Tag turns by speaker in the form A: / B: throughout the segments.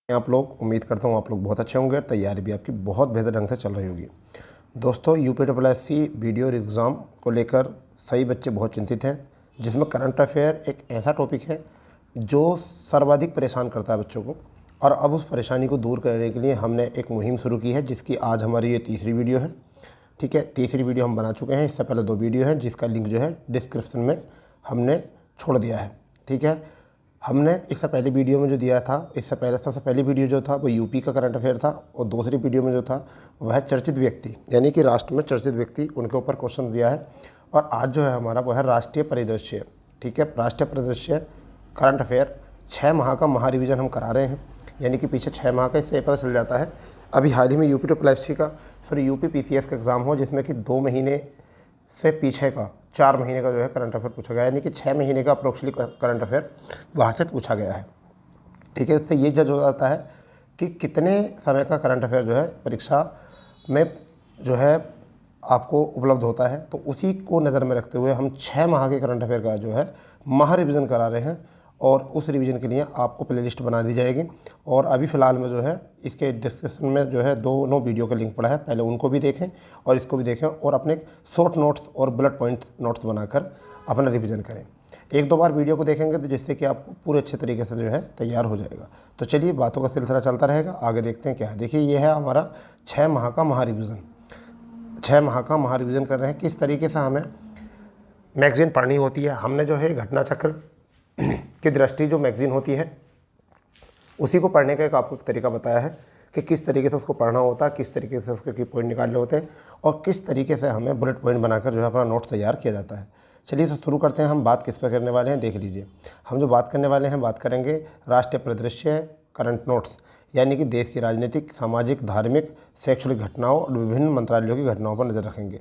A: आप लोग उम्मीद करता हूँ आप लोग बहुत अच्छे होंगे, तैयारी भी आपकी बहुत बेहतर ढंग से चल रही होगी। दोस्तों, यूपीएससी वीडियो एग्ज़ाम को लेकर सभी बच्चे बहुत चिंतित हैं, जिसमें करंट अफेयर एक ऐसा टॉपिक है जो सर्वाधिक परेशान करता है बच्चों को। और अब उस परेशानी को दूर करने के लिए हमने एक मुहिम शुरू की है, जिसकी आज हमारी ये तीसरी वीडियो है। ठीक है, तीसरी वीडियो हम बना चुके हैं। इससे पहले 2 वीडियो हैं, जिसका लिंक जो है डिस्क्रिप्शन में हमने छोड़ दिया है। ठीक है, हमने इससे पहले वीडियो में जो दिया था, इससे पहले सबसे पहली वीडियो जो था वो यूपी का करंट अफेयर था, और दूसरी वीडियो में जो था वह चर्चित व्यक्ति यानी कि राष्ट्र में चर्चित व्यक्ति, उनके ऊपर क्वेश्चन दिया है। और आज जो है हमारा वो है राष्ट्रीय परिदृश्य। ठीक है, राष्ट्रीय परिदृश्य करंट अफेयर 6 माह का महा रिवीजन हम करा रहे हैं, यानी कि पीछे 6 माह का, इससे पता चल जाता है। अभी हाल ही में यूपी पीसीएस का एग्ज़ाम हो, जिसमें कि 2 महीने से पीछे का 4 महीने का जो है करंट अफेयर पूछा गया है, यानी कि 6 महीने का अप्रोक्सली करंट अफेयर वहाँ से पूछा गया है। ठीक है, इससे ये जज हो जाता है कि कितने समय का करंट अफेयर जो है परीक्षा में जो है आपको उपलब्ध होता है। तो उसी को नज़र में रखते हुए हम 6 माह के करंट अफेयर का जो है महा रिविज़न करा रहे हैं, और उस रिवीजन के लिए आपको प्लेलिस्ट बना दी जाएगी। और अभी फ़िलहाल में जो है इसके डिस्क्रिप्शन में जो है दोनों वीडियो का लिंक पड़ा है, पहले उनको भी देखें और इसको भी देखें, और अपने शॉर्ट नोट्स और बुलेट पॉइंट नोट्स बनाकर अपना रिवीजन करें। 1-2 बार वीडियो को देखेंगे तो जिससे कि आपको पूरे अच्छे तरीके से जो है तैयार हो जाएगा। तो चलिए, बातों का सिलसिला चलता रहेगा, आगे देखते हैं क्या है। देखिए, ये है हमारा 6 माह का महा रिवीजन। 6 माह का महा रिवीजन कर रहे हैं। किस तरीके से हमें मैगज़ीन पढ़नी होती है, हमने जो है घटना चक्र की दृष्टि जो मैगज़ीन होती है उसी को पढ़ने का एक आपको तरीका बताया है कि किस तरीके से उसको पढ़ना होता है, किस तरीके से उसके की पॉइंट निकालने होते हैं, और किस तरीके से हमें बुलेट पॉइंट बनाकर जो है अपना नोट्स तैयार किया जाता है। चलिए, तो शुरू करते हैं। हम बात किस पर करने वाले हैं, देख लीजिए। हम जो बात करने वाले हैं, बात करेंगे राष्ट्रीय परिदृश्य करंट नोट्स, यानी कि देश की राजनीतिक, सामाजिक, धार्मिक, शैक्षणिक घटनाओं और विभिन्न मंत्रालयों की घटनाओं पर नज़र रखेंगे।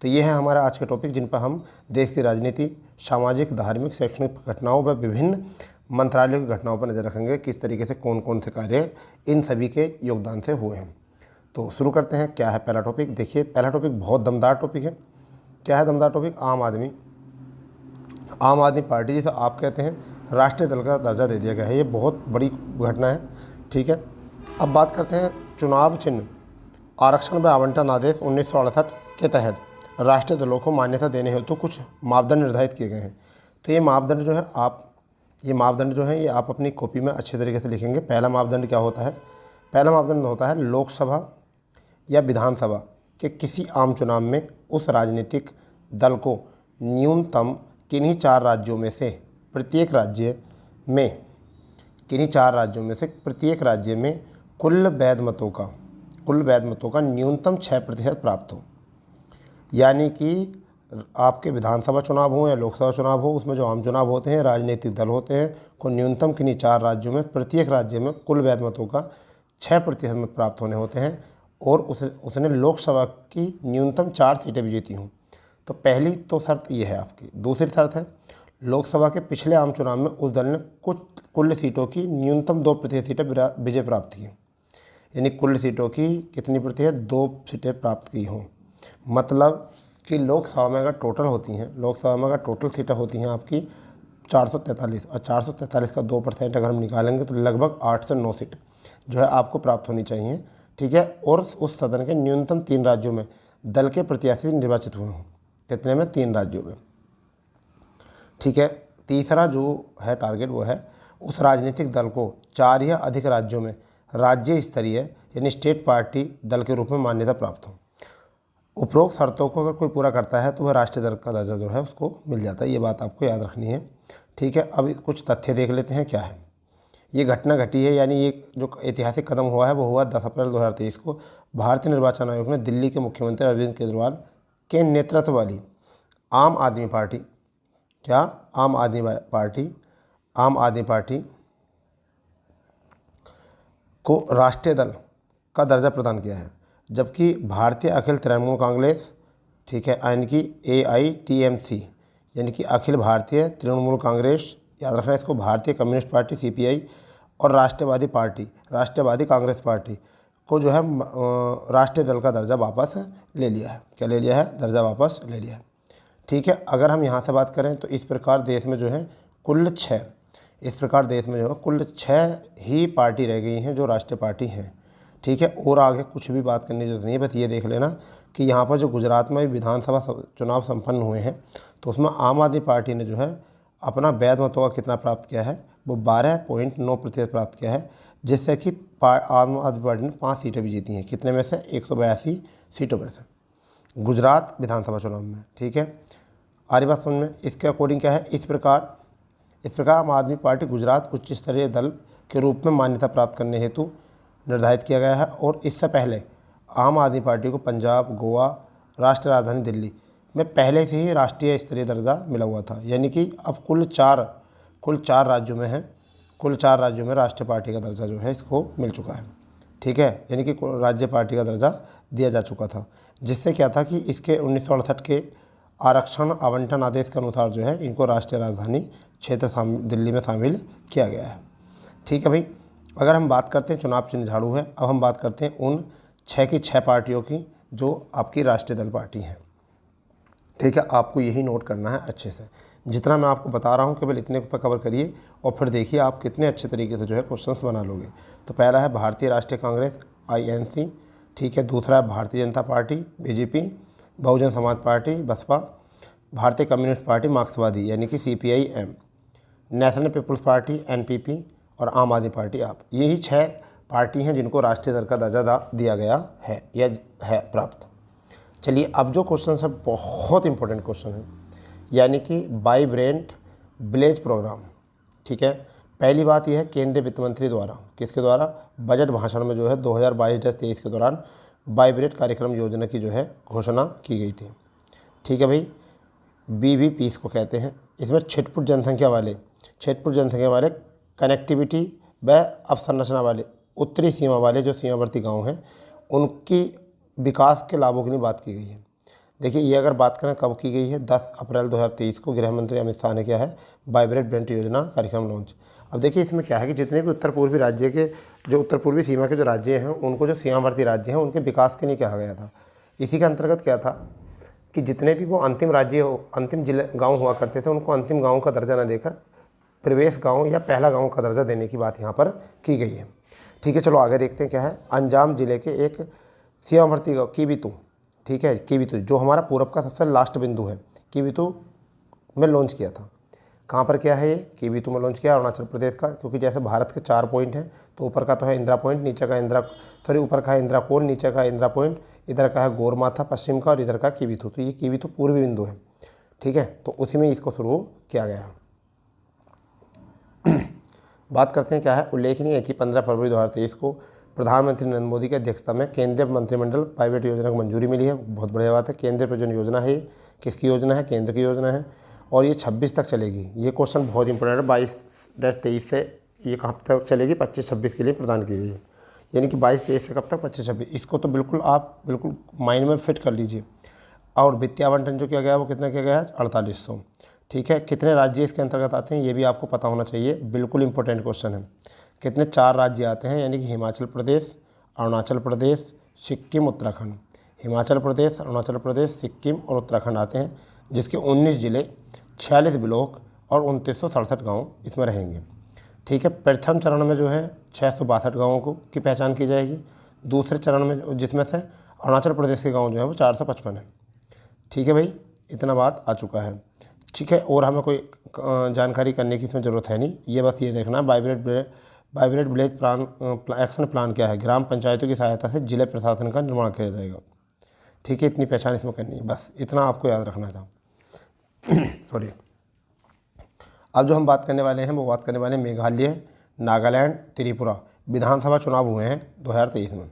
A: तो ये है हमारा आज का टॉपिक, जिन पर हम देश की राजनीति, सामाजिक, धार्मिक, शैक्षणिक घटनाओं व विभिन्न मंत्रालयों की घटनाओं पर नज़र रखेंगे, किस तरीके से कौन कौन से कार्य इन सभी के योगदान से हुए हैं। तो शुरू करते हैं। क्या है पहला टॉपिक? देखिए, पहला टॉपिक बहुत दमदार टॉपिक है। क्या है दमदार टॉपिक? आम आदमी पार्टी, जिसे आप कहते हैं, राष्ट्रीय दल का दर्जा दे दिया गया है। ये बहुत बड़ी घटना है। ठीक है, अब बात करते हैं चुनाव चिन्ह आरक्षण व आवंटन आदेश 1968 के तहत राष्ट्रीय दलों को मान्यता देने हेतु कुछ मापदंड निर्धारित किए गए हैं। तो ये मापदंड जो है ये आप अपनी कॉपी में अच्छे तरीके से लिखेंगे। पहला मापदंड क्या होता है? पहला मापदंड होता है लोकसभा या विधानसभा के किसी आम चुनाव में उस राजनीतिक दल को न्यूनतम किन्हीं 4 राज्यों में से प्रत्येक राज्य में कुल वैध मतों का न्यूनतम 6% प्राप्त हो। यानी कि आपके विधानसभा चुनाव हो या लोकसभा चुनाव हो, उसमें जो आम चुनाव होते हैं, राजनीतिक दल होते हैं, को न्यूनतम किन्हीं 4 राज्यों में प्रत्येक राज्य में कुल वैध मतों का 6% मत प्राप्त होने होते हैं, और उसने लोकसभा की न्यूनतम 4 सीटें भी जीती हों। तो पहली तो शर्त ये है आपकी। दूसरी शर्त है, लोकसभा के पिछले आम चुनाव में उस दल ने कुल सीटों की न्यूनतम 2% सीटें विजय प्राप्त की। यानी कुल सीटों की कितनी प्रतिशत? 2 सीटें प्राप्त की हों। मतलब कि लोकसभा में अगर टोटल सीटें होती हैं आपकी 443, और 443 का 2% अगर हम निकालेंगे तो लगभग 8 से 9 सीट जो है आपको प्राप्त होनी चाहिए। ठीक है, और उस सदन के न्यूनतम 3 राज्यों में दल के प्रत्याशी निर्वाचित हुए हों। कितने में? 3 राज्यों में। ठीक है, तीसरा जो है टारगेट वो है उस राजनीतिक दल को 4 या अधिक राज्यों में राज्य स्तरीय यानी स्टेट पार्टी दल के रूप में मान्यता प्राप्त हो। उपरोक्त शर्तों को अगर कोई पूरा करता है तो वह राष्ट्रीय दल का दर्जा जो है उसको मिल जाता है। ये बात आपको याद रखनी है। ठीक है, अब कुछ तथ्य देख लेते हैं। क्या है? ये घटना घटी है, यानी ये जो ऐतिहासिक कदम हुआ है वो हुआ 10 अप्रैल 2023 को। भारतीय निर्वाचन आयोग ने दिल्ली के मुख्यमंत्री अरविंद केजरीवाल के नेतृत्व वाली आम आदमी पार्टी को राष्ट्रीय दल का दर्जा प्रदान किया है, जबकि भारतीय अखिल तृणमूल कांग्रेस, ठीक है, यानी कि AITMC, यानी कि अखिल भारतीय तृणमूल कांग्रेस, याद रखना इसको, भारतीय कम्युनिस्ट पार्टी CPI और राष्ट्रवादी कांग्रेस पार्टी को जो है राष्ट्रीय दल का दर्जा वापस ले लिया है। क्या ले लिया है? दर्जा वापस ले लिया है। ठीक है, अगर हम यहाँ से बात करें तो इस प्रकार देश में जो है कुल 6 इस प्रकार देश में जो है कुल 6 ही पार्टी रह गई हैं जो राष्ट्रीय पार्टी हैं। ठीक है, और आगे कुछ भी बात करने की जरूरत नहीं है, बस ये देख लेना कि यहाँ पर जो गुजरात में विधानसभा चुनाव संपन्न हुए हैं तो उसमें आम आदमी पार्टी ने जो है अपना वैध मतों का कितना प्राप्त किया है, वो 12.9% प्राप्त किया है, जिससे कि आम आदमी पार्टी ने 5 सीटें भी जीती हैं। कितने में से? 182 सीटों में से गुजरात विधानसभा चुनाव में। ठीक है, आरी बात समझ में? इसके अकॉर्डिंग क्या है, इस प्रकार आम आदमी पार्टी गुजरात उच्च स्तरीय दल के रूप में मान्यता प्राप्त करने हेतु निर्धारित किया गया है। और इससे पहले आम आदमी पार्टी को पंजाब, गोवा, राष्ट्रीय राजधानी दिल्ली में पहले से ही राष्ट्रीय स्तरीय दर्जा मिला हुआ था। यानी कि अब कुल चार राज्यों में है, कुल 4 राज्यों में राष्ट्रीय पार्टी का दर्जा जो है इसको मिल चुका है। ठीक है, यानी कि राज्य पार्टी का दर्जा दिया जा चुका था, जिससे क्या था कि इसके 1968 के आरक्षण आवंटन आदेश के अनुसार जो है इनको राष्ट्रीय राजधानी क्षेत्र दिल्ली में शामिल किया गया है। ठीक है भाई, अगर हम बात करते हैं चुनाव चिन्ह झाड़ू है, अब हम बात करते हैं उन 6 की 6 पार्टियों की जो आपकी राष्ट्रीय दल पार्टी हैं। ठीक है, आपको यही नोट करना है अच्छे से, जितना मैं आपको बता रहा हूँ केवल इतने पर कवर करिए और फिर देखिए आप कितने अच्छे तरीके से जो है क्वेश्चंस बना लोगे। तो पहला है भारतीय राष्ट्रीय कांग्रेस INC। ठीक है, दूसरा है Bharatiya Janata party BJP, Bahujan Samaj party Baspa, भारतीय कम्युनिस्ट पार्टी मार्क्सवादी यानी कि CPIM, national people's party NPP और आम आदमी पार्टी आप। यही 6 पार्टी हैं जिनको राष्ट्रीय दल का दर्जा दिया गया है या है प्राप्त। चलिए, अब जो क्वेश्चन है बहुत इंपॉर्टेंट क्वेश्चन है, यानी कि वाइब्रेंट विलेज प्रोग्राम। ठीक है, पहली बात यह है केंद्रीय वित्त मंत्री द्वारा, किसके द्वारा? बजट भाषण में जो है 2022-23 के दौरान वाइब्रेंट कार्यक्रम योजना की जो है घोषणा की गई थी। ठीक है भाई, BBP इसको कहते हैं। इसमें छिटपुट जनसंख्या वाले कनेक्टिविटी व अवसंरचना वाले उत्तरी सीमा वाले जो सीमावर्ती गांव हैं उनकी विकास के लाभों की बात की गई है। देखिए, ये अगर बात करें कब की गई है, 10 अप्रैल 2023 को गृह मंत्री अमित शाह ने क्या है वाइब्रेंट योजना कार्यक्रम लॉन्च। अब देखिए इसमें क्या है कि जितने भी उत्तर पूर्वी सीमा के जो राज्य हैं उनको जो सीमावर्ती राज्य हैं उनके विकास के लिए कहा गया था। इसी के अंतर्गत क्या था कि जितने भी वो अंतिम जिले गाँव हुआ करते थे उनको अंतिम गाँव का दर्जा न देकर प्रवेश गाँव या पहला गाँव का दर्जा देने की बात यहाँ पर की गई है। ठीक है, चलो आगे देखते हैं क्या है। अंजाम जिले के एक सीमावर्ती गाँव कीवितु, ठीक है, कीवितु जो हमारा पूरब का सबसे लास्ट बिंदु है, कीवितु में लॉन्च किया था। कहाँ पर क्या है ये? कीवितु में लॉन्च किया, अरुणाचल प्रदेश का। क्योंकि जैसे भारत के 4 पॉइंट हैं तो ऊपर का तो है इंदिरा पॉइंट, ऊपर का है इंदिरा कोल, नीचे का इंदिरा पॉइंट, इधर का है गोरमाथा पश्चिम का और इधर का कीवितु। तो ये कीवितु पूर्वी बिंदु है। ठीक है, तो उसी में इसको शुरू किया गया। बात करते हैं क्या है। उल्लेखनीय है कि 15 फरवरी 2023 को प्रधानमंत्री नरेंद्र मोदी की अध्यक्षता में केंद्रीय मंत्रिमंडल पाइवेट योजना को मंजूरी मिली है। बहुत बढ़िया बात है। केंद्रीय प्रयोजन योजना है, किसकी योजना है? केंद्र की योजना है और ये 26 तक चलेगी। ये क्वेश्चन बहुत इंपॉर्टेंट है। 22-23 से ये कहाँ तक चलेगी? 25-26 के लिए प्रदान की गई है। यानी कि 22-23 से कब तक? 25-26। इसको तो बिल्कुल माइंड में फिट कर लीजिए। और वित्तीय आवंटन जो किया गया है वो कितना किया गया है? 4800। ठीक है, कितने राज्य इसके अंतर्गत आते हैं ये भी आपको पता होना चाहिए, बिल्कुल इंपॉर्टेंट क्वेश्चन है। कितने? 4 राज्य आते हैं, यानी कि हिमाचल प्रदेश, अरुणाचल प्रदेश, सिक्किम, उत्तराखंड। हिमाचल प्रदेश, अरुणाचल प्रदेश, सिक्किम और उत्तराखंड आते हैं, जिसके 19 जिले, 46 ब्लॉक और 2967 गाँव इसमें रहेंगे। ठीक है, प्रथम चरण में जो है 662 गाँवों की पहचान की जाएगी। दूसरे चरण में जिसमें से अरुणाचल प्रदेश के गाँव जो है वो 455 है। ठीक है भाई, इतना बात आ चुका है। ठीक है, और हमें कोई जानकारी करने की इसमें ज़रूरत है नहीं। ये बस ये देखना vibrant village plan action plan क्या है? ग्राम पंचायतों की सहायता से जिला प्रशासन का निर्माण किया जाएगा। ठीक है, इतनी पहचान इसमें करनी है, बस इतना आपको याद रखना था। सॉरी। अब जो हम बात करने वाले हैं वो बात करने वाले हैं मेघालय, नागालैंड, त्रिपुरा विधानसभा चुनाव हुए हैं 2023 में।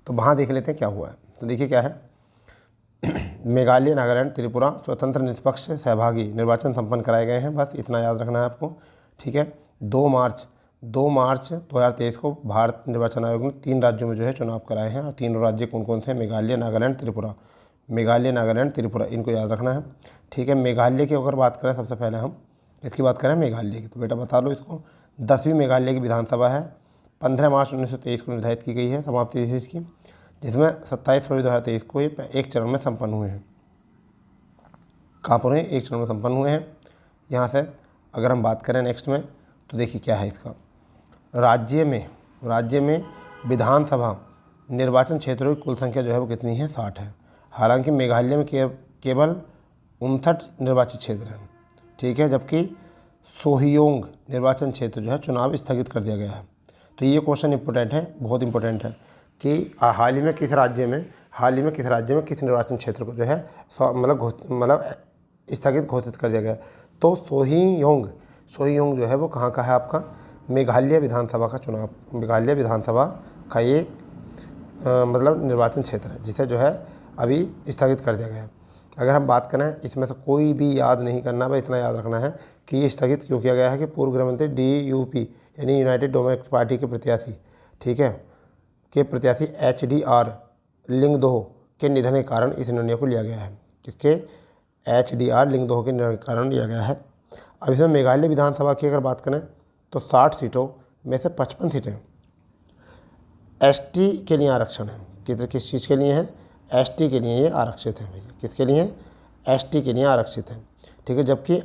A: तो वहाँ देख लेते हैं क्या हुआ है। तो देखिए क्या है। मेघालय, नागालैंड, त्रिपुरा स्वतंत्र निष्पक्ष सहभागी निर्वाचन संपन्न कराए गए हैं, बस इतना याद रखना है आपको। ठीक है, 2 मार्च 2023 को भारत निर्वाचन आयोग ने 3 राज्यों में जो है चुनाव कराए हैं। और तीनों राज्य कौन कौन से हैं? मेघालय, नागालैंड, त्रिपुरा। मेघालय, नागालैंड, त्रिपुरा, इनको याद रखना है। ठीक है, मेघालय की अगर बात करें, सबसे पहले हम इसकी बात करें मेघालय की, तो बेटा बता लो इसको। 10वीं मेघालय की विधानसभा है, 15 मार्च 1923 को निर्धारित की गई है समाप्ति इसकी, जिसमें 27 फरवरी 2023 को ये एक चरण में संपन्न हुए हैं। कहाँ पर हुए? एक चरण में संपन्न हुए हैं। यहाँ से अगर हम बात करें नेक्स्ट में, तो देखिए क्या है इसका, राज्य में विधानसभा निर्वाचन क्षेत्रों की कुल संख्या जो है वो कितनी है, 60 है। हालांकि मेघालय में केवल 59 निर्वाचित क्षेत्र हैं, ठीक है, जबकि सोहियोंग निर्वाचन क्षेत्र जो है चुनाव स्थगित कर दिया गया है। तो ये क्वेश्चन इंपॉर्टेंट है, बहुत इंपॉर्टेंट है कि हाल ही में किस राज्य में किस निर्वाचन क्षेत्र को जो है मतलब स्थगित घोषित कर दिया गया। तो सोहियोंग जो है वो कहाँ का है आपका, मेघालय विधानसभा का ये मतलब निर्वाचन क्षेत्र है जिसे जो है अभी स्थगित कर दिया गया है। अगर हम बात करें इसमें से कोई भी याद नहीं करना, भाई इतना याद रखना है कि ये स्थगित क्यों किया गया है कि पूर्व गृह मंत्री DUP यानी यूनाइटेड डेमोक्रेटिक पार्टी के प्रत्याशी, ठीक है, के प्रत्याशी HDR लिंगदोह के निधन के कारण इस निर्णय को लिया गया है। किसके, HDR लिंगदोह के निधन के कारण लिया गया है। अब इसमें मेघालय विधानसभा की अगर बात करें तो 60 सीटों में से 55 सीटें ST के लिए आरक्षण है। किस चीज़ के लिए है, ST के लिए ये आरक्षित है भैया। किसके लिए, ST के लिए आरक्षित है, ठीक है। जबकि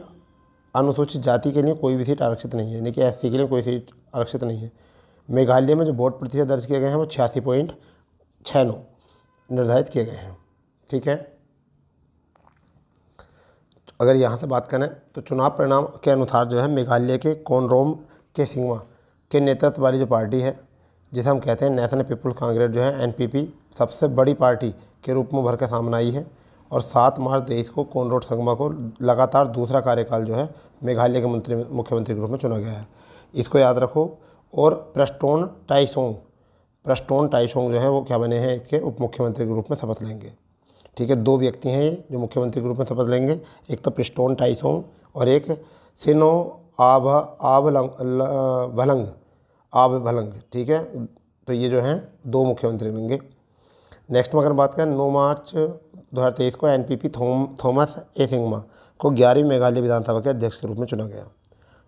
A: अनुसूचित जाति के लिए कोई भी सीट आरक्षित नहीं है, यानी कि SC के लिए कोई सीट आरक्षित नहीं है। मेघालय में जो वोट प्रतिशत दर्ज किए गए हैं वो 86.69 निर्धारित किए गए हैं, ठीक है। अगर यहाँ से बात करें तो चुनाव परिणाम के अनुसार जो है मेघालय के कोनराम के सिंगमा के नेतृत्व वाली जो पार्टी है जिसे हम कहते हैं नेशनल पीपुल्स कांग्रेस जो है NPP सबसे बड़ी पार्टी के रूप में उभर कर सामने आई है। और 7 मार्च 2023 को कोनराड संगमा को लगातार दूसरा कार्यकाल जो है मेघालय के मुख्यमंत्री के रूप में चुना गया है, इसको याद रखो। और प्रस्टोन टाइसोंग जो है वो क्या बने हैं, इसके उप मुख्यमंत्री के रूप में शपथ लेंगे, ठीक है। 2 व्यक्ति हैं ये जो मुख्यमंत्री के रूप में शपथ लेंगे, एक तो प्रिस्टोन टाइसोंग और एक सिनो आबभलंग, ठीक है। तो ये जो हैं 2 मुख्यमंत्री बनेंगे। नेक्स्ट में अगर बात करें 9 मार्च 2023 को NPP थॉमस ए सिंगमा को 11वीं मेघालय विधानसभा के अध्यक्ष के रूप में चुना गया,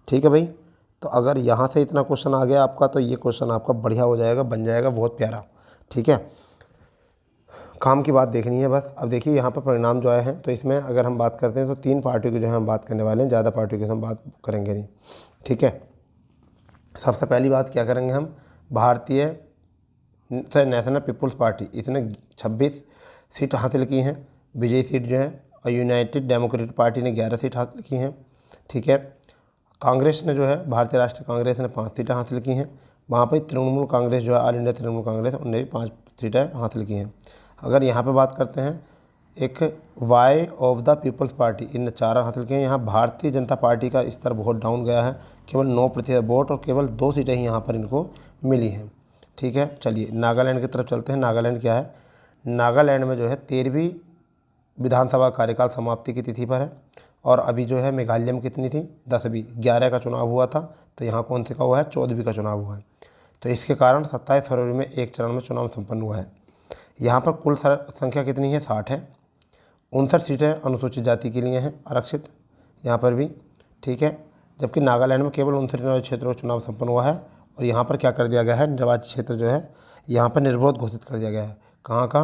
A: ठीक है भाई। तो अगर यहाँ से इतना क्वेश्चन आ गया आपका तो ये क्वेश्चन आपका बढ़िया हो जाएगा, बन जाएगा बहुत प्यारा, ठीक है। काम की बात देखनी है बस। अब देखिए यहाँ पर परिणाम जो आए हैं तो इसमें अगर हम बात करते हैं तो 3 पार्टियों की जो है हम बात करने वाले हैं, ज़्यादा पार्टियों की हम बात करेंगे नहीं, ठीक है। सबसे पहली बात क्या करेंगे हम, नेशनल पीपुल्स पार्टी, इसने 26 सीट हासिल की हैं, विजयी सीट जो है। और यूनाइटेड डेमोक्रेटिक पार्टी ने 11 सीट हासिल की हैं, ठीक है। कांग्रेस ने जो है, भारतीय राष्ट्रीय कांग्रेस ने 5 सीटें हासिल की हैं। वहाँ पर तृणमूल कांग्रेस जो है, ऑल इंडिया तृणमूल कांग्रेस, उनने भी 5 सीटें हासिल की हैं। अगर यहाँ पे बात करते हैं एक Y of the people's party, इन 4 हासिल किए हैं। यहाँ भारतीय जनता पार्टी का स्तर बहुत डाउन गया है, केवल 9% वोट और केवल 2 सीटें ही यहाँ पर इनको मिली हैं, ठीक है। चलिए नागालैंड की तरफ चलते हैं। नागालैंड क्या है, नागालैंड में जो है 13वीं विधानसभा कार्यकाल समाप्ति की तिथि पर है। और अभी जो है मेघालय में कितनी थी, 10वीं, 11 का चुनाव हुआ था, तो यहाँ कौन से का हुआ है, 14वीं का चुनाव हुआ है। तो इसके कारण 27 फरवरी में एक चरण में चुनाव संपन्न हुआ है। यहाँ पर कुल संख्या कितनी है, 60 है। 59 सीटें अनुसूचित जाति के लिए हैं आरक्षित यहाँ पर भी, ठीक है। जबकि नागालैंड में केवल 59 निर्वाचित क्षेत्रों का चुनाव संपन्न हुआ है। और यहाँ पर क्या कर दिया गया है, निर्वाचित क्षेत्र जो है यहाँ पर निर्विरोध घोषित कर दिया गया है। कहाँ का,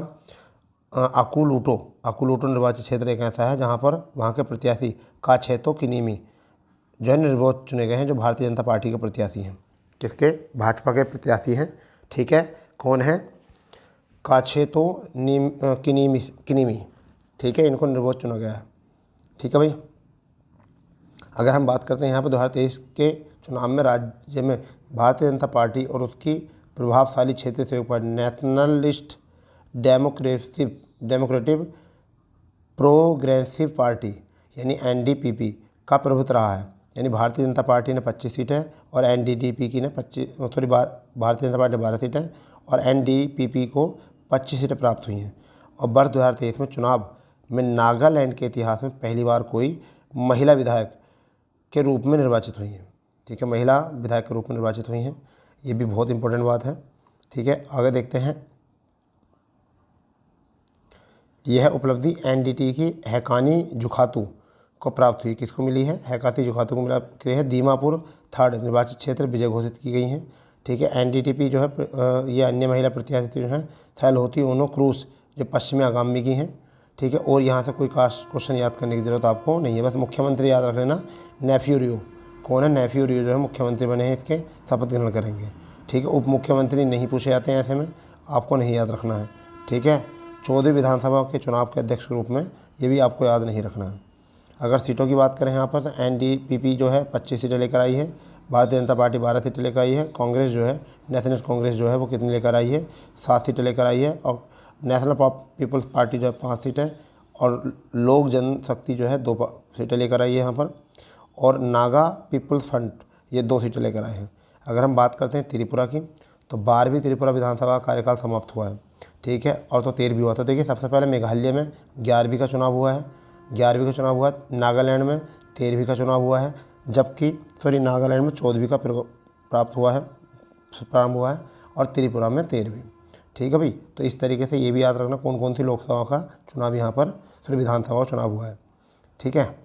A: अकुलूटो निर्वाचित क्षेत्र एक ऐसा है जहाँ पर वहाँ के प्रत्याशी काछेतो किनीमी जो है निर्विरोध चुने गए हैं, जो भारतीय जनता पार्टी के प्रत्याशी हैं। किसके, भाजपा के प्रत्याशी हैं, ठीक है। कौन है, काछेतो किनीमी, ठीक है, इनको निर्विरोध चुना गया है, ठीक है भाई। अगर हम बात करते हैं यहाँ पर 2023 के चुनाव में राज्य में भारतीय जनता पार्टी और उसकी प्रभावशाली क्षेत्रीय सहयोग party nationalist democratic progressive party यानी NDPP का प्रभुत्व रहा है। यानी भारतीय जनता पार्टी ने 25 सीटें और NDDP की ने भारतीय जनता पार्टी 12 सीटें और NDPP को 25 सीटें प्राप्त हुई हैं। और वर्ष 2023 में चुनाव में नागालैंड के इतिहास में पहली बार कोई महिला विधायक के रूप में निर्वाचित हुई हैं, ठीक है। महिला विधायक के रूप में निर्वाचित हुई हैं, ये भी बहुत इंपॉर्टेंट बात है, ठीक है। आगे देखते हैं। यह उपलब्धि NDT की हैकानी जुखातू को प्राप्त हुई। किसको मिली है, हैकाती जुखातू को मिला है। दीमापुर 3rd निर्वाचित क्षेत्र विजय घोषित की गई हैं, ठीक है। NDTP जो है ये अन्य महिला प्रत्याशी जो हैं सैलहोती ओनो क्रूस जो पश्चिमी आगामी की हैं, ठीक है। और यहाँ से कोई खास क्वेश्चन याद करने की ज़रूरत आपको नहीं है, बस मुख्यमंत्री याद रख लेना, नेफ्यूरियो कौन है, नेफ्यू रियो जो है मुख्यमंत्री बने हैं, इसके शपथ ग्रहण करेंगे। ठीक है, उप मुख्यमंत्री नहीं पूछे जाते हैं, ऐसे में आपको नहीं याद रखना है। ठीक है, 14वीं विधानसभा के चुनाव के अध्यक्ष के रूप में, ये भी आपको याद नहीं रखना है। अगर सीटों की बात करें यहाँ पर, तो NDPP जो है 25 सीटें लेकर आई है, भारतीय जनता पार्टी 12 सीटें लेकर आई है, कांग्रेस जो है, नेशनल कांग्रेस जो है वो कितनी लेकर आई है, 7 सीटें लेकर आई है, और नेशनल पीपल्स पार्टी जो है 5 सीटें, और लोक जनशक्ति जो है 2 सीटें लेकर आई है यहाँ पर, और नागा पीपल्स फ्रंट ये 2 सीटें लेकर आए हैं। अगर हम बात करते हैं त्रिपुरा की, तो 12वीं त्रिपुरा विधानसभा कार्यकाल समाप्त हुआ है। ठीक है, और तो 13वीं हुआ। तो देखिए, सबसे पहले मेघालय में 11वीं का चुनाव हुआ है, 11वीं का चुनाव हुआ है, नागालैंड में 13वीं का चुनाव हुआ है, जबकि नागालैंड में 14वीं का प्रारंभ हुआ है, और त्रिपुरा में 13वीं। ठीक है भाई, तो इस तरीके से ये भी याद रखना कौन कौन सी लोकसभा का चुनाव यहाँ पर विधानसभा का चुनाव हुआ है। ठीक है,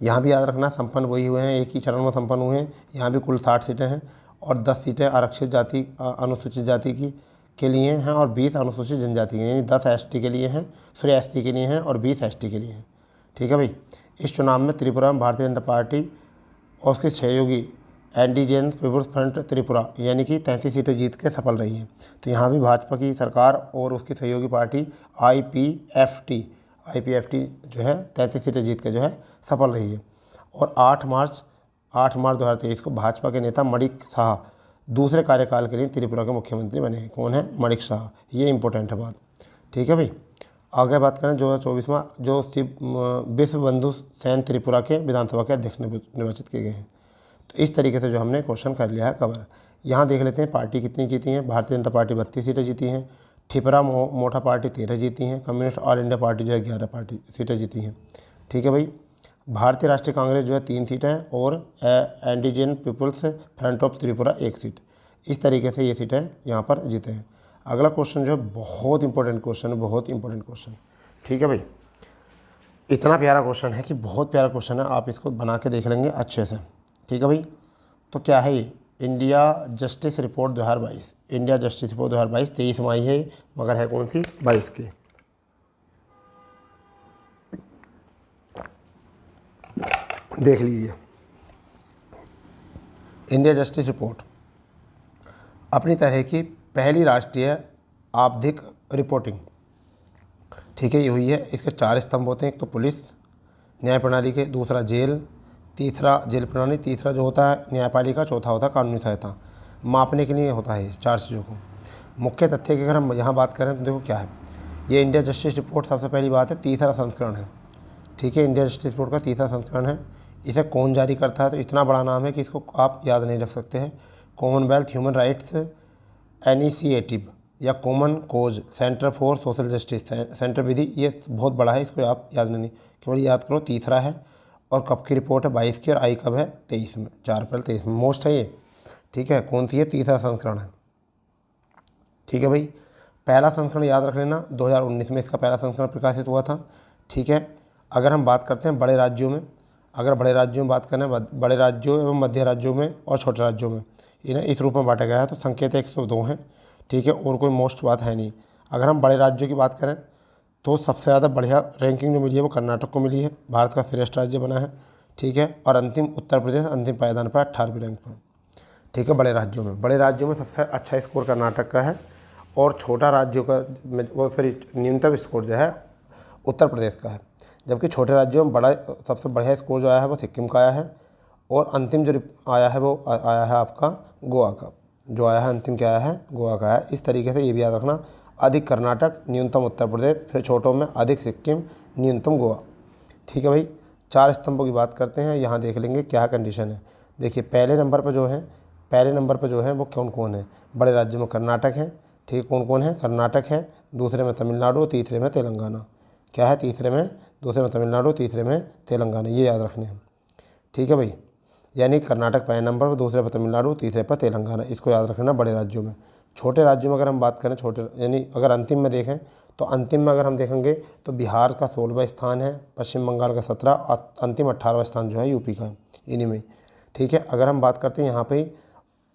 A: यहाँ भी याद रखना संपन्न वही हुए हैं, एक ही चरण में संपन्न हुए हैं। यहाँ भी कुल 60 सीटें हैं, और 10 सीटें आरक्षित जाति अनुसूचित जाति के लिए हैं, और 20 अनुसूचित जनजाति के, यानी 10 ST के लिए हैं, SC के लिए हैं, और 20 ST के लिए हैं। ठीक है भाई, इस चुनाव में त्रिपुरा में भारतीय जनता पार्टी और उसके सहयोगी इंडिजिनस पीपुल्स फ्रंट त्रिपुरा यानी कि 33 सीटें जीत के सफल रही है। तो यहाँ भी भाजपा की सरकार और उसकी सहयोगी पार्टी IPFT जो है 33 सीटें जीत के जो है सफल रही है। और 8 मार्च 2023 को भाजपा के नेता मणिक साहा दूसरे कार्यकाल के लिए त्रिपुरा के मुख्यमंत्री बने हैं। कौन है? मणिक साहा। ये इंपॉर्टेंट है बात। ठीक है भाई, आगे बात करें 2024 जो विश्व बंधु सेन त्रिपुरा के विधानसभा के अध्यक्ष निर्वाचित किए गए हैं। तो इस तरीके से जो हमने क्वेश्चन कर लिया है कवर। यहाँ देख लेते हैं पार्टी कितनी जीती हैं। भारतीय जनता पार्टी 32 सीटें जीती हैं, ठिपरा मोठा पार्टी 13 जीती हैं, कम्युनिस्ट ऑल इंडिया पार्टी जो है 11 सीटें जीती हैं। ठीक है भाई, भारतीय राष्ट्रीय कांग्रेस जो है 3 सीटें और indigenous people's front of Tripura 1 seat. इस तरीके से ये सीटें यहाँ पर जीते हैं। अगला क्वेश्चन जो है बहुत इंपॉर्टेंट क्वेश्चन है, बहुत इंपॉर्टेंट क्वेश्चन। ठीक है भाई, इतना प्यारा क्वेश्चन है कि बहुत प्यारा क्वेश्चन है, आप इसको बना के देख लेंगे अच्छे से। ठीक है भाई, तो क्या है ये? India justice report 2022। India justice report 2022 23 में आई है, मगर है कौन सी? 22 की। देख लीजिए, इंडिया जस्टिस रिपोर्ट अपनी तरह की पहली राष्ट्रीय आपराधिक रिपोर्टिंग, ठीक है, ये हुई है। इसके 4 स्तंभ होते हैं, एक तो पुलिस न्याय प्रणाली के, दूसरा जेल, तीसरा जेल प्रणाली, तीसरा जो होता है न्यायपालिका, चौथा होता है कानूनी सहायता। मापने के लिए होता है 4 चीज़ों को। मुख्य तथ्य की अगर हम यहाँ बात करें तो देखो क्या है, ये इंडिया जस्टिस रिपोर्ट सबसे पहली बात है तीसरा संस्करण है। ठीक है, इंडिया जस्टिस रिपोर्ट का तीसरा संस्करण है। इसे कौन जारी करता है? तो इतना बड़ा नाम है कि इसको आप याद नहीं रख सकते हैं। कॉमनवेल्थ ह्यूमन राइट्स इनिशिएटिव या Common Cause Centre for Social Justice Centre Vidhi, ये बहुत बड़ा है, इसको आप याद नहीं, केवल याद करो तीसरा है। और कब की रिपोर्ट है? 22 की, और आई कब है? 23 में, 4 अप्रैल 23 में। मोस्ट है ये। ठीक है, कौन सी है? तीसरा संस्करण है। ठीक है भाई, पहला संस्करण याद रख लेना, 2019 में इसका पहला संस्करण प्रकाशित हुआ था। ठीक है, अगर हम बात करते हैं बड़े राज्यों में, अगर बड़े राज्यों में बात करें, बड़े राज्यों एवं मध्य राज्यों में और छोटे राज्यों में इन्हें इस रूप में बांटा गया है। तो संकेत 102 हैं। ठीक है, और कोई मोस्ट बात है नहीं। अगर हम बड़े राज्यों की बात करें तो सबसे ज़्यादा बढ़िया रैंकिंग जो मिली है वो कर्नाटक को मिली है, भारत का श्रेष्ठ राज्य बना है। ठीक है, और अंतिम उत्तर प्रदेश अंतिम पायदान पर 18वीं रैंक पर। ठीक है, बड़े राज्यों में सबसे अच्छा स्कोर कर्नाटक का है, और छोटा राज्यों का वो न्यूनतम स्कोर जो है उत्तर प्रदेश का है। जबकि छोटे राज्यों में सबसे बढ़िया स्कोर जो आया है वो सिक्किम का आया है, और अंतिम जो आया है वो आया है आपका गोवा का, जो आया है अंतिम क्या आया है? गोवा का है। इस तरीके से ये भी याद रखना, अधिक कर्नाटक, न्यूनतम उत्तर प्रदेश, फिर छोटों में अधिक सिक्किम, न्यूनतम गोवा। ठीक है भाई, 4 स्तंभों की बात करते हैं। यहाँ देख लेंगे क्या कंडीशन है। देखिए, पहले नंबर पर जो है वो कौन कौन है? बड़े राज्यों में कर्नाटक है। ठीक है, कौन कौन है? कर्नाटक है, दूसरे में तमिलनाडु, तीसरे में तेलंगाना। क्या है? दूसरे में तमिलनाडु, तीसरे में तेलंगाना। ये याद रखने हैं। ठीक है भाई, यानी कर्नाटक पहले नंबर पर, दूसरे पर तमिलनाडु, तीसरे पर तेलंगाना। इसको याद रखना बड़े राज्यों में। छोटे राज्यों में अगर हम बात करें, छोटे यानी अगर अंतिम में देखें तो अंतिम में अगर हम देखेंगे तो बिहार का 16वां स्थान है, पश्चिम बंगाल का 17, और अंतिम 18वां स्थान जो है यूपी का है, इन्हीं में। ठीक है, अगर हम बात करते हैं यहाँ पे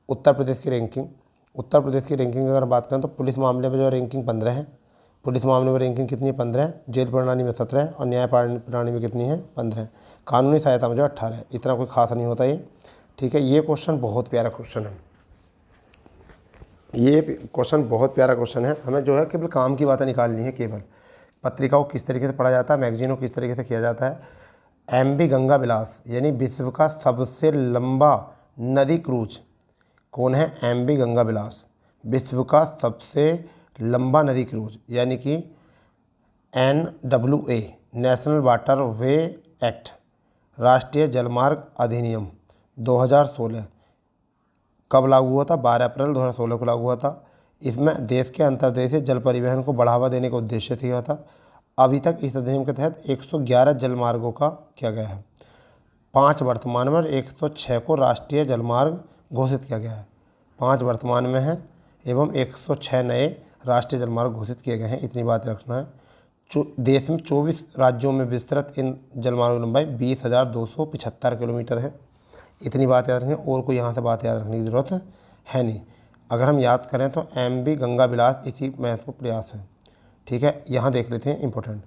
A: उत्तर प्रदेश की रैंकिंग अगर बात करें तो पुलिस मामले में जो रैंकिंग 15 है। पुलिस मामले में रैंकिंग कितनी है? 15 है। जेल प्रणाली में 17 है, और न्याय प्रणाली में कितनी है? 15 है। कानूनी सहायता में जो 18 है, इतना कोई खास नहीं होता ये, ठीक है। ये क्वेश्चन बहुत प्यारा क्वेश्चन है, ये क्वेश्चन बहुत प्यारा क्वेश्चन है। हमें जो है केवल काम की बातें निकालनी है, केवल पत्रिका को किस तरीके से पढ़ा जाता है, मैगजीन को किस तरीके से किया जाता है। एमवी गंगा विलास यानी विश्व का सबसे लंबा नदी क्रूज कौन है? एमवी गंगा विलास, विश्व का सबसे लंबा नदी क्रूज, यानी कि NWA national water way act, राष्ट्रीय जलमार्ग अधिनियम 2016 कब लागू हुआ था? 12 अप्रैल 2016 को लागू हुआ था। इसमें देश के अंतर्देशीय जल परिवहन को बढ़ावा देने का उद्देश्य था था। अभी तक इस अधिनियम के तहत 111 जलमार्गों का किया गया है, 5 वर्तमान में और 106 को राष्ट्रीय जलमार्ग घोषित किया गया है। 5 वर्तमान में है एवं 106 नए राष्ट्रीय जलमार्ग घोषित किए गए हैं, इतनी बात रखना है। देश में 24 राज्यों में विस्तृत इन जलमार्गों की लंबाई 20,275 किलोमीटर है, इतनी बात याद रखें। और कोई यहाँ से बात याद रखने की ज़रूरत है नहीं। अगर हम याद करें तो एमवी गंगा विलास इसी महत्वपूर्ण प्रयास है, ठीक है। यहाँ देख लेते हैं इंपॉर्टेंट।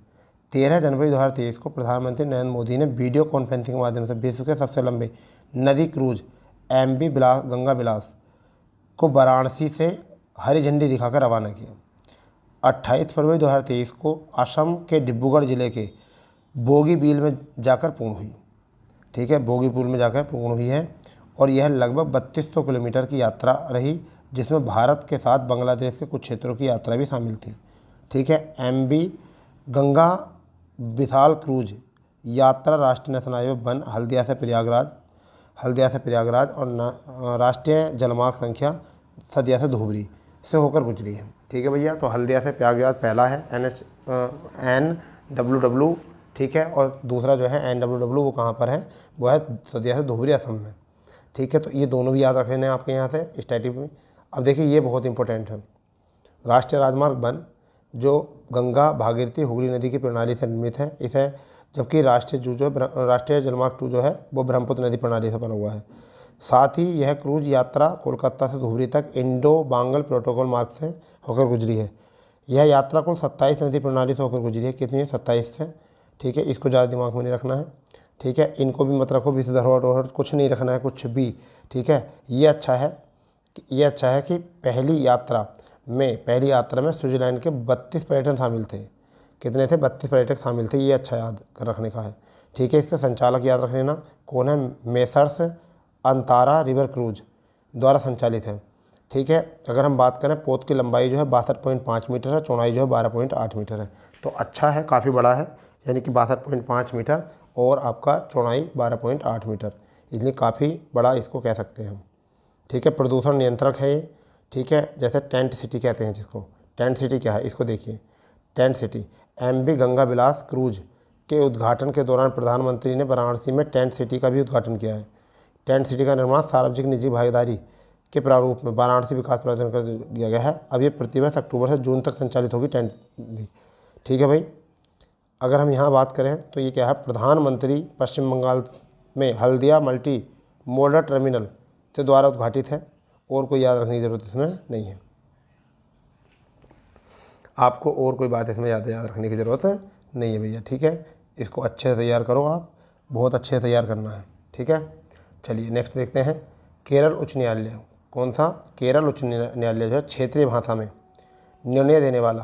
A: 13 जनवरी 2023 को प्रधानमंत्री नरेंद्र मोदी ने वीडियो कॉन्फ्रेंसिंग के माध्यम से विश्व के सबसे लंबे नदी क्रूज एमवी गंगा विलास को वाराणसी से हरी झंडी दिखाकर रवाना किया। 28 फरवरी 2023 को असम के डिब्रूगढ़ जिले के बोगीबील में जाकर पूर्ण हुई, ठीक है, बोगीपुर में जाकर पूर्ण हुई है। और यह लगभग 3200 किलोमीटर की यात्रा रही, जिसमें भारत के साथ बांग्लादेश के कुछ क्षेत्रों की यात्रा भी शामिल थी, ठीक है। एमवी गंगा विशाल क्रूज यात्रा राष्ट्रीय नेशनल हाईवे वन हल्दिया से प्रयागराज और राष्ट्रीय जलमार्ग संख्या सदिया से धुबरी से होकर गुजरी है, ठीक है भैया। तो हल्दिया से प्रयागराज पहला है NWW, ठीक है, और दूसरा जो है NWW वो कहाँ पर है? वो है सदिया से धुबरी असम में, ठीक है। तो ये दोनों भी याद रख लेने हैं आपके यहाँ से स्टैटिक में। अब देखिए ये बहुत इंपॉर्टेंट है। राष्ट्रीय राजमार्ग वन जो गंगा भागीरथी हुगली नदी की प्रणाली से निर्मित है, इसे, जबकि राष्ट्रीय जलमार्ग 2 जो है वो ब्रह्मपुत्र नदी प्रणाली से बना हुआ है। साथ ही यह क्रूज यात्रा कोलकाता से धुबरी तक इंडो बांगल प्रोटोकॉल मार्ग से होकर गुजरी है। यह यात्रा कुल 27 नदी प्रणाली से होकर गुजरी है, कितनी है? 27 से, ठीक है। इसको ज़्यादा दिमाग में नहीं रखना है, ठीक है। इनको भी मत रखो, विश्व धरोहर कुछ नहीं रखना है, कुछ भी, ठीक है। ये अच्छा है कि पहली यात्रा में स्विट्जरलैंड के 32 पर्यटन शामिल थे। कितने थे? 32 पर्यटक शामिल थे, ये अच्छा याद कर रखने का है, ठीक है। इसके संचालक याद रख लेना कौन है? मेसर्स अंतारा रिवर क्रूज द्वारा संचालित है, ठीक है। अगर हम बात करें, पोत की लंबाई जो है 62.5 मीटर है, चौड़ाई जो है 12.8 मीटर है। तो अच्छा है, काफ़ी बड़ा है, यानी कि 62.5 मीटर और आपका चौड़ाई 12.8 मीटर, इसलिए काफ़ी बड़ा इसको कह सकते हैं हम, ठीक है। प्रदूषण नियंत्रक है ये, ठीक है। जैसे टेंट सिटी कहते हैं जिसको, टेंट सिटी क्या है इसको देखिए। टेंट सिटी एमवी गंगा विलास क्रूज के उद्घाटन के दौरान प्रधानमंत्री ने वाराणसी में टेंट सिटी का भी उद्घाटन किया है। टेंट सिटी का निर्माण सार्वजनिक निजी भागीदारी के प्रारूप में वाराणसी विकास प्राधिकरण कर दिया गया है। अब ये प्रतिवर्ष अक्टूबर से जून तक संचालित होगी टेंट, ठीक है भाई। अगर हम यहाँ बात करें तो ये क्या है? प्रधानमंत्री पश्चिम बंगाल में हल्दिया मल्टी मोडल टर्मिनल से द्वारा उद्घाटित है, और कोई याद रखने की ज़रूरत इसमें नहीं है। आपको और कोई बात इसमें याद रखने की ज़रूरत नहीं है भैया, ठीक है। इसको अच्छे से तैयार करो, आप बहुत अच्छे से तैयार करना है, ठीक है। चलिए नेक्स्ट देखते हैं। केरल उच्च न्यायालय, कौन सा? केरल उच्च न्यायालय जो है क्षेत्रीय भाषा में निर्णय देने वाला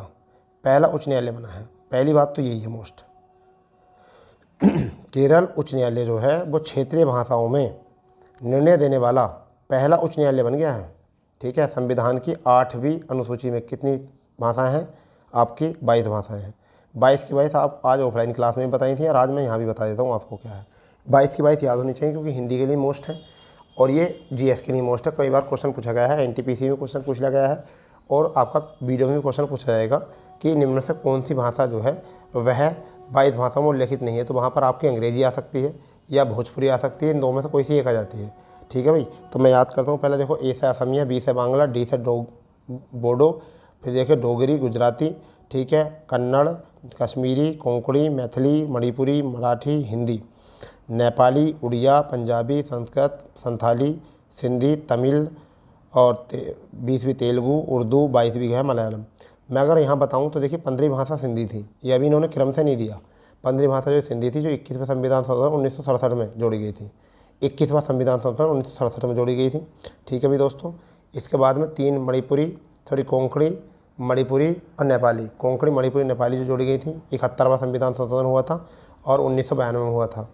A: पहला उच्च न्यायालय बना है। पहली बात तो यही है मोस्ट। केरल उच्च न्यायालय जो है वो क्षेत्रीय भाषाओं में निर्णय देने वाला पहला उच्च न्यायालय बन गया है, ठीक है। संविधान की 8वीं अनुसूची में कितनी भाषाएं हैं? आपकी 22 भाषाएं हैं। 22 की 22 आप आज ऑफलाइन क्लास में बताई थी और आज मैं यहाँ भी बता देता हूँ आपको क्या है। 22 की 22 याद होनी चाहिए, क्योंकि हिंदी के लिए मोस्ट है और ये जीएस के लिए मोस्ट है। कई बार क्वेश्चन पूछा गया है, एनटीपीसी में क्वेश्चन पूछा गया है और आपका वीडियो में भी क्वेश्चन पूछा जाएगा कि निम्न से कौन सी भाषा जो है वह 22 भाषाओं में उल्लेखित नहीं है। तो वहाँ पर आपकी अंग्रेजी आ सकती है या भोजपुरी आ सकती है, इन दो में से कोई सी एक आ जाती है, ठीक है भाई। तो मैं याद करता हूँ, पहले देखो ए से असमिया, बी से बांग्ला, डी से बोडो, फिर देखिए डोगरी, गुजराती, ठीक है, कन्नड़, कश्मीरी, कोंकणी, मैथिली, मणिपुरी, मराठी, हिंदी, नेपाली, उड़िया, पंजाबी, संस्कृत, संथाली, सिंधी, तमिल और 20वीं तेलुगु, उर्दू, 22वीं है मलयालम। मैं अगर यहाँ बताऊँ तो देखिए 15वीं भाषा सिंधी थी, ये अभी इन्होंने क्रम से नहीं दिया। 15वीं भाषा जो सिंधी थी, जो 21वें संविधान संशोधन 1967 में जोड़ी गई थी। 21वां संविधान संशोधन 1967 में जोड़ी गई थी। ठीक है भाई दोस्तों। इसके बाद में 3 मणिपुरी, कोंकणी, मणिपुरी और नेपाली, कोंकणी, मणिपुरी, नेपाली जो जोड़ी गई थी। 71वां संविधान संशोधन हुआ था और 1992 में हुआ था।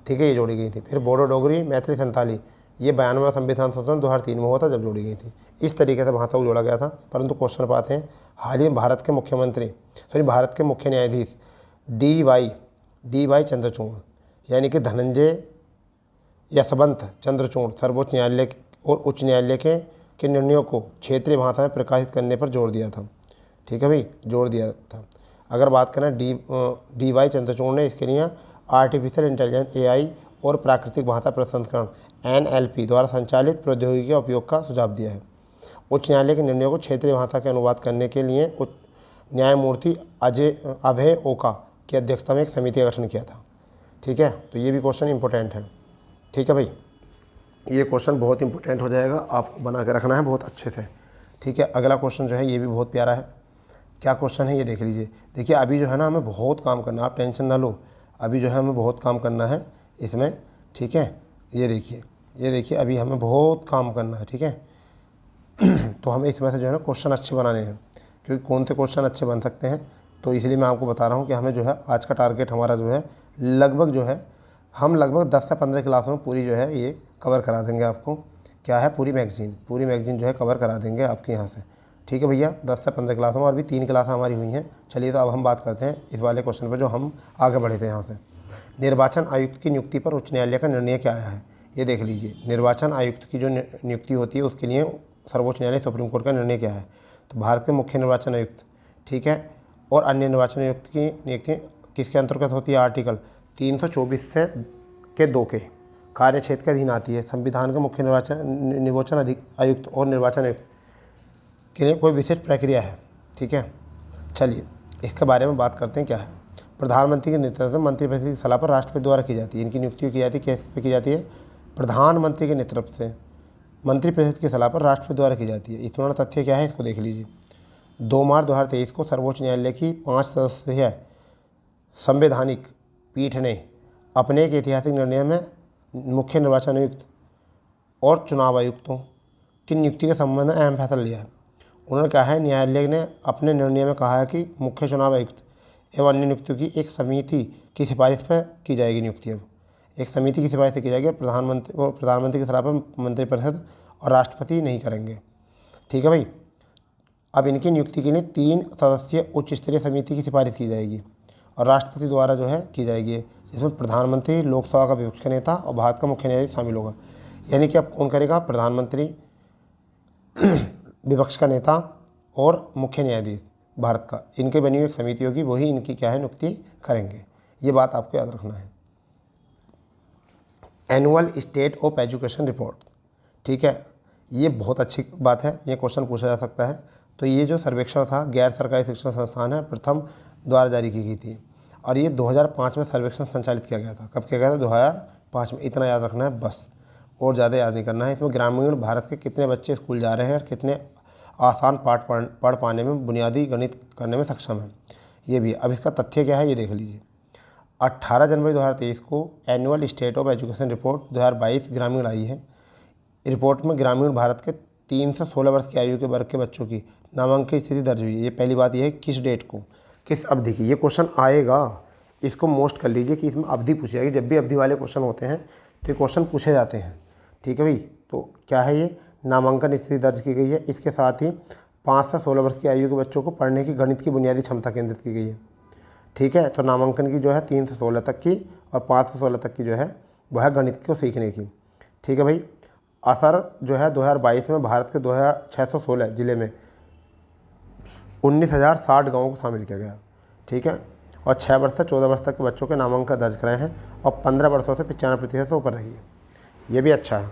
A: ठीक है, ये जोड़ी गई थी। फिर बोडो, डोगरी, मैथिली, संताली, ये 92वां संविधान संशोधन 2003 में हुआ था, जब जोड़ी गई थी। इस तरीके से भाषा को जोड़ा गया था। परंतु क्वेश्चन पर आते हैं। हाल ही में भारत के मुख्य न्यायाधीश डी वाई चंद्रचूड़, यानी कि धनंजय यशवंत चंद्रचूड़, सर्वोच्च न्यायालय और उच्च न्यायालय के निर्णयों को क्षेत्रीय भाषा में प्रकाशित करने पर जोर दिया था। ठीक है भाई, जोर दिया था। अगर बात करें डी वाई चंद्रचूड़ ने इसके लिए आर्टिफिशियल इंटेलिजेंस AI और प्राकृतिक भाषा प्रसंस्करण NLP द्वारा संचालित प्रौद्योगिकी का उपयोग का सुझाव दिया है। उच्च न्यायालय के निर्णयों को क्षेत्रीय भाषा के अनुवाद करने के लिए न्यायमूर्ति अभय ओका की अध्यक्षता में एक समिति का गठन किया था। ठीक है, तो ये भी क्वेश्चन इंपॉर्टेंट है। ठीक है भाई, ये क्वेश्चन बहुत इंपॉर्टेंट हो जाएगा, आपको बना के रखना है बहुत अच्छे से। ठीक है, अगला क्वेश्चन जो है ये भी बहुत प्यारा है। क्या क्वेश्चन है ये देख लीजिए। देखिए, अभी जो है ना हमें बहुत काम करना है, आप टेंशन ना लो। अभी जो है हमें बहुत काम करना है इसमें। ठीक है, ये देखिए अभी हमें बहुत काम करना है। ठीक है, तो हमें इसमें से जो है ना क्वेश्चन अच्छे बनाने हैं, क्योंकि कौन से क्वेश्चन अच्छे बन सकते हैं। तो इसलिए मैं आपको बता रहा हूँ कि हमें जो है आज का टारगेट हमारा जो है हम लगभग 10 से 15 क्लासों में पूरी जो है ये कवर करा देंगे आपको। क्या है, पूरी मैगज़ीन जो है कवर करा देंगे आपके यहाँ से। ठीक है भैया, 10 से 15 क्लासों में, और भी 3 क्लास हमारी हुई हैं। चलिए, तो अब हम बात करते हैं इस वाले क्वेश्चन पर जो हम आगे बढ़े थे यहाँ से। निर्वाचन आयुक्त की नियुक्ति पर उच्च न्यायालय का निर्णय क्या आया है, ये देख लीजिए। निर्वाचन आयुक्त की जो नियुक्ति होती है उसके लिए सर्वोच्च न्यायालय सुप्रीम कोर्ट का निर्णय क्या है। तो भारत के मुख्य निर्वाचन आयुक्त, ठीक है, और अन्य निर्वाचन आयुक्त की नियुक्ति किसके अंतर्गत होती है। आर्टिकल 324 से के 2 के कार्य क्षेत्र के अधीन आती है। संविधान के मुख्य निर्वाचन आयुक्त और निर्वाचन आयुक्त के लिए कोई विशिष्ट प्रक्रिया है। ठीक है, चलिए इसके बारे में बात करते हैं। क्या है, प्रधानमंत्री के नेतृत्व में मंत्रिपरिषद की सलाह पर राष्ट्रपति द्वारा की जाती है। इनकी नियुक्ति की जाती है, किस पे की जाती है, प्रधानमंत्री के नेतृत्व से मंत्रिपरिषद की सलाह पर राष्ट्रपति द्वारा की जाती है। इसमें तथ्य क्या है, इसको देख लीजिए। 2 मार्च 2023 को सर्वोच्च न्यायालय की 5 सदस्यीय संवैधानिक पीठ ने अपने एक ऐतिहासिक निर्णय में मुख्य निर्वाचन आयुक्त और चुनाव आयुक्तों की नियुक्ति के संबंध में अहम फैसला लिया है। उन्होंने कहा है, न्यायालय ने अपने निर्णय में कहा है कि मुख्य चुनाव आयुक्त एवं अन्य नियुक्तियों की एक समिति की सिफारिश पर की जाएगी नियुक्ति। अब एक समिति की सिफारिश से की जाएगी। प्रधानमंत्री की सलाह पर मंत्रिपरिषद और राष्ट्रपति नहीं करेंगे। ठीक है भाई, अब इनकी नियुक्ति के लिए 3 सदस्यीय उच्च स्तरीय समिति की सिफारिश की जाएगी और राष्ट्रपति द्वारा जो है की जाएगी, जिसमें प्रधानमंत्री, लोकसभा का विपक्ष का नेता और भारत का मुख्य न्यायाधीश शामिल होगा। यानी कि अब कौन करेगा, प्रधानमंत्री, विपक्ष का नेता और मुख्य न्यायाधीश भारत का, इनके बनी हुई एक समिति होगी, वही इनकी क्या है, नियुक्ति करेंगे। ये बात आपको याद रखना है। Annual state of education report, ठीक है, ये बहुत अच्छी बात है, ये क्वेश्चन पूछा जा सकता है। तो ये जो सर्वेक्षण था, गैर सरकारी शिक्षण संस्थान है प्रथम द्वारा जारी की गई थी और ये 2005 में सर्वेक्षण संचालित किया गया था। कब किया गया था, 2005 में। इतना याद रखना है बस, और ज़्यादा याद नहीं करना है। इसमें ग्रामीण भारत के कितने बच्चे स्कूल जा रहे हैं और कितने आसान पाठ पढ़ पाने में, बुनियादी गणित करने में सक्षम है, ये भी। अब इसका तथ्य क्या है ये देख लीजिए। 18 जनवरी 2023 को annual state of education report 2022 ग्रामीण आई है। रिपोर्ट में ग्रामीण भारत के 3 से 16 वर्ष की आयु के वर्ग के बच्चों की नामांकन की स्थिति दर्ज हुई है। ये पहली बात यह है, किस डेट को, किस अवधि की। ये क्वेश्चन आएगा, इसको मोस्ट कर लीजिए कि इसमें अवधि पूछी जाएगी। जब भी अवधि वाले क्वेश्चन होते हैं तो ये क्वेश्चन पूछे जाते हैं। ठीक है भाई, तो क्या है ये, नामांकन स्थिति दर्ज की गई है। इसके साथ ही 5 से 16 वर्ष की आयु के बच्चों को पढ़ने की गणित की बुनियादी क्षमता केंद्रित की गई है। ठीक है, तो नामांकन की जो है 3 से 16 तक की और 5 से 16 तक की जो है वह है गणित को सीखने की। ठीक है भाई, असर जो है 2022 में भारत के 2616 जिले में 19,060 गाँवों को शामिल किया गया। ठीक है, और 6 वर्ष से 14 वर्ष तक के बच्चों के नामांकन दर्ज कराए हैं और 15 वर्षों से 95% से ऊपर रही है। ये भी अच्छा है।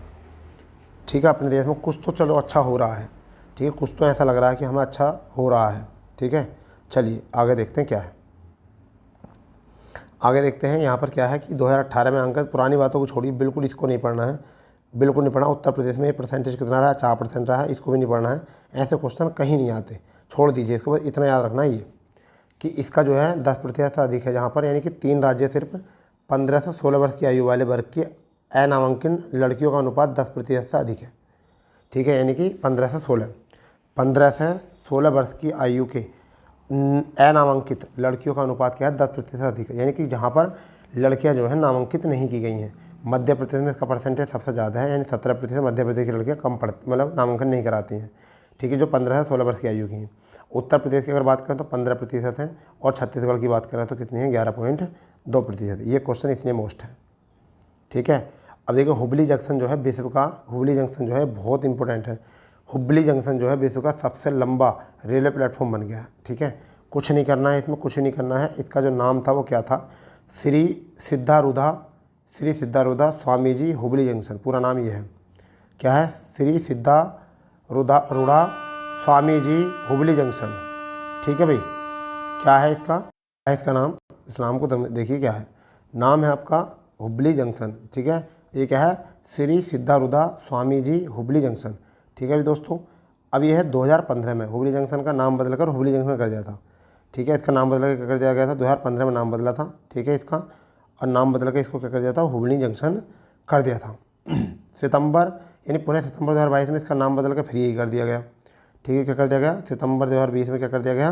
A: ठीक है, अपने देश में कुछ तो चलो अच्छा हो रहा है। ठीक है, कुछ तो ऐसा लग रहा है कि हमें अच्छा हो रहा है। ठीक है, चलिए आगे देखते हैं क्या है। आगे देखते हैं यहाँ पर क्या है कि 2018 में अंक, पुरानी बातों को छोड़िए, बिल्कुल इसको नहीं पढ़ना है, बिल्कुल नहीं पढ़ना। उत्तर प्रदेश में परसेंटेज कितना रहा, 4% रहा है, इसको भी नहीं पढ़ना है। ऐसे क्वेश्चन कहीं नहीं आते, छोड़ दीजिए इसको, बस इतना याद रखना है। ये कि इसका जो है 10% से अधिक है जहाँ पर, यानी कि 3 राज्य सिर्फ 15 से 16 वर्ष की आयु वाले वर्ग की अनामांकित लड़कियों का अनुपात 10% से अधिक है। ठीक है, यानी कि 15 से 16 वर्ष की आयु के अनामांकित लड़कियों का अनुपात क्या है, 10% से अधिक है, यानी कि जहाँ पर लड़कियाँ जो है नामांकित नहीं की गई हैं। मध्य प्रदेश में इसका परसेंटेज सबसे ज़्यादा है, यानी 17% मध्य प्रदेश की लड़कियाँ कम मतलब नामांकन नहीं कराती हैं। ठीक है, जो 15 से 16 वर्ष की आयु की हैं। उत्तर प्रदेश की अगर बात करें तो 15% है, और छत्तीसगढ़ की बात करें तो कितनी है, 11.2%। ये क्वेश्चन इसलिए मोस्ट है। ठीक है, अब देखिए हुबली जंक्शन जो है विश्व का, हुबली जंक्शन जो है बहुत इंपॉर्टेंट है। हुबली जंक्शन जो है विश्व का सबसे लंबा रेलवे प्लेटफॉर्म बन गया है। ठीक है, कुछ नहीं करना है इसमें, कुछ नहीं करना है। इसका जो नाम था वो क्या था, श्री सिद्धारूढ़ा स्वामी जी हुबली जंक्शन, पूरा नाम ये है। क्या है, श्री सिद्धारूढ़ा स्वामी जी हुबली जंक्शन। ठीक है भाई, क्या है इसका नाम, इस नाम को देखिए क्या है, नाम है आपका हुबली जंक्शन। ठीक है, ये क्या है, श्री सिद्धारूढ़ा स्वामी जी हुबली जंक्शन। ठीक है भाई दोस्तों, अब ये है 2015 में हुबली जंक्शन का नाम बदलकर हुबली जंक्शन कर दिया था। ठीक है, इसका नाम बदल कर कर दिया गया था, 2015 में नाम बदला था। ठीक है, इसका और नाम बदल कर इसको क्या कर दिया था, हुबली जंक्शन कर दिया था। सितंबर यानी पुणे सितंबर 2022 में इसका नाम बदल कर फिर यही कर दिया गया। ठीक है, क्या कर दिया गया, सितंबर 2020 में क्या कर दिया गया,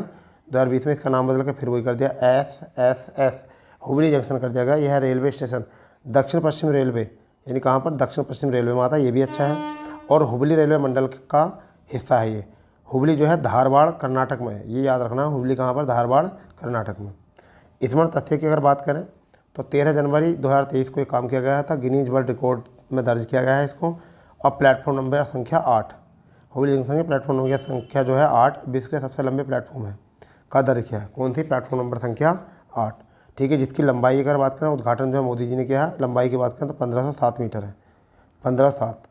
A: 2020 में इसका नाम बदल कर फिर वही कर दिया, SSS हुबली जंक्शन कर दिया गया। यह है रेलवे स्टेशन दक्षिण पश्चिम रेलवे, यानी कहाँ पर, दक्षिण पश्चिम रेलवे में आता है, ये भी अच्छा है। और हुबली रेलवे मंडल का हिस्सा है ये। हुबली जो है धारवाड़ कर्नाटक में है, ये याद रखना, हुबली कहाँ पर, धारवाड़ कर्नाटक में। स्मरण तथ्य की अगर बात करें तो 13 जनवरी 2023 को ये काम किया गया था, गिनीज वर्ल्ड रिकॉर्ड में दर्ज किया गया है इसको। और प्लेटफॉर्म नंबर संख्या 8, हुबली जंक्शन की प्लेटफॉर्म नंबर संख्या जो है 8, विश्व के सबसे लंबे प्लेटफॉर्म है का दर्ज किया है। कौन सी, प्लेटफॉर्म नंबर संख्या 8। ठीक है, जिसकी लंबाई की अगर बात करें, उद्घाटन जो है मोदी जी ने किया है, लंबाई की बात करें तो 1507 मीटर है, 1507।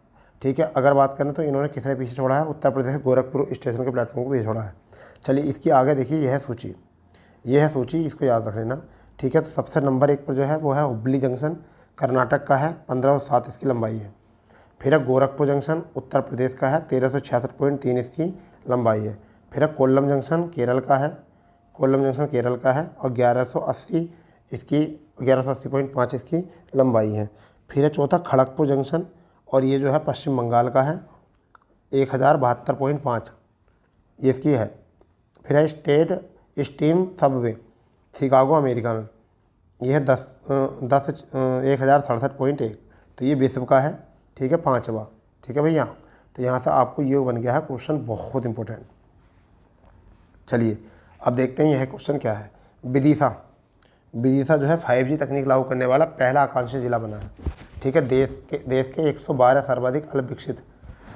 A: ठीक है, अगर बात करें तो इन्होंने किसने पीछे छोड़ा है, उत्तर प्रदेश गोरखपुर स्टेशन के प्लेटफॉर्म को पीछे छोड़ा है। चलिए इसकी आगे देखिए, यह है सूची, इसको याद रख लेना। ठीक है, तो सबसे नंबर 1 पर जो है वो है हुबली जंक्शन, कर्नाटक का है, 1507 इसकी लंबाई है। फिर है गोरखपुर जंक्शन, उत्तर प्रदेश का है, 1366.3 इसकी लंबाई है। फिर है कोल्लम जंक्शन, केरल का है, कोल्लम जंक्शन केरल का है, और 1180.5 इसकी लंबाई है। फिर है चौथा खड़गपुर जंक्शन, और ये जो है पश्चिम बंगाल का है, 1072.5 ये इसकी है। फिर है state steam Subway, Chicago America में, ये है 1067.1, तो ये विश्व का है। ठीक है, 5वां। ठीक है भैया, तो यहाँ से आपको ये बन गया है क्वेश्चन, बहुत इंपॉर्टेंट। चलिए अब देखते हैं यह क्वेश्चन क्या है। विदिशा जो है 5G तकनीक लागू करने वाला पहला आकांक्षी जिला बना है। ठीक है, देश के 112 सर्वाधिक अल्प विकसित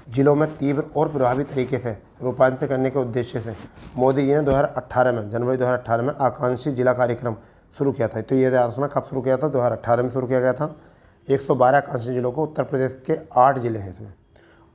A: जिलों में तीव्र और प्रभावी तरीके से रूपांतरित करने के उद्देश्य से मोदी जी ने 2018 में, जनवरी 2018 में आकांक्षी जिला कार्यक्रम शुरू किया था। तो ये याद रखना कब शुरू किया था, 2018 में शुरू किया गया था। 112 आकांक्षी जिलों को, उत्तर प्रदेश के 8 जिले हैं इसमें,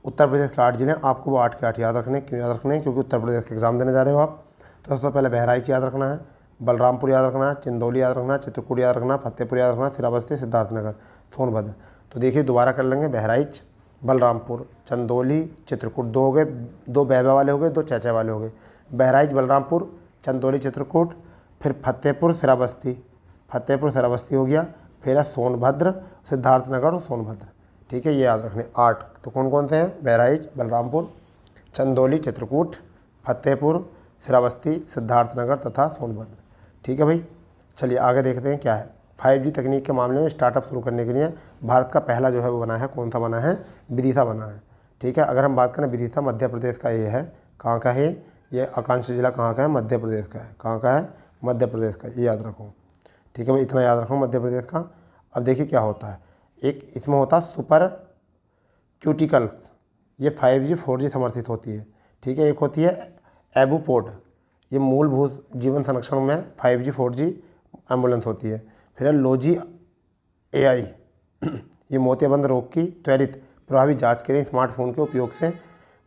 A: उत्तर प्रदेश के 8 जिले हैं। आपको वो 8 के 8 याद रखने, क्यों याद रखने, क्योंकि उत्तर प्रदेश के एग्जाम देने जा रहे हो आप। तो सबसे पहले बहराइच याद रखना है, बलरामपुर याद रखना है, चंदौली याद रखना है, चित्रकूट याद रखना, फतेहपुर याद रखना, श्रावस्ती, सिद्धार्थनगर, सोनभद्र। तो देखिए दोबारा कर लेंगे, बहराइच, बलरामपुर, चंदौली, चित्रकूट, 2 हो गए, 2 बैबा वाले हो गए, 2 चैचा वाले हो गए। बहराइच, बलरामपुर, चंदौली, चित्रकूट, फिर फतेहपुर, श्रावस्ती हो गया, फिर है सोनभद्र, सिद्धार्थनगर और सोनभद्र। ठीक है, ये याद रखने 8। तो कौन कौन से हैं, बहराइच, बलरामपुर, चंदौली, चित्रकूट, फतेहपुर, श्रावस्ती, सिद्धार्थनगर तथा सोनभद्र। ठीक है भाई, चलिए आगे देखते हैं क्या है। 5G तकनीक के मामले में स्टार्टअप शुरू करने के लिए भारत का पहला जो है वो बना है, कौन सा बना है, विदिशा बना है। ठीक है, अगर हम बात करें विदिशा मध्य प्रदेश का ये है, कहाँ का है ये आकांक्षी जिला, कहाँ का है, मध्य प्रदेश का है। कहाँ का है, मध्य प्रदेश का, ये याद रखो। ठीक है भाई, इतना याद रखो मध्य प्रदेश का। अब देखिए क्या होता है, एक इसमें होता है सुपर क्यूटिकल्स, ये 5G 4G समर्थित होती है। ठीक है, एक होती है एबूपोड, ये मूलभूत जीवन संरक्षण में 5G 4G एम्बुलेंस होती है। फिर है लोजी AI, ये मोतियाबिंद रोग की त्वरित प्रभावी जांच के लिए स्मार्टफोन के उपयोग से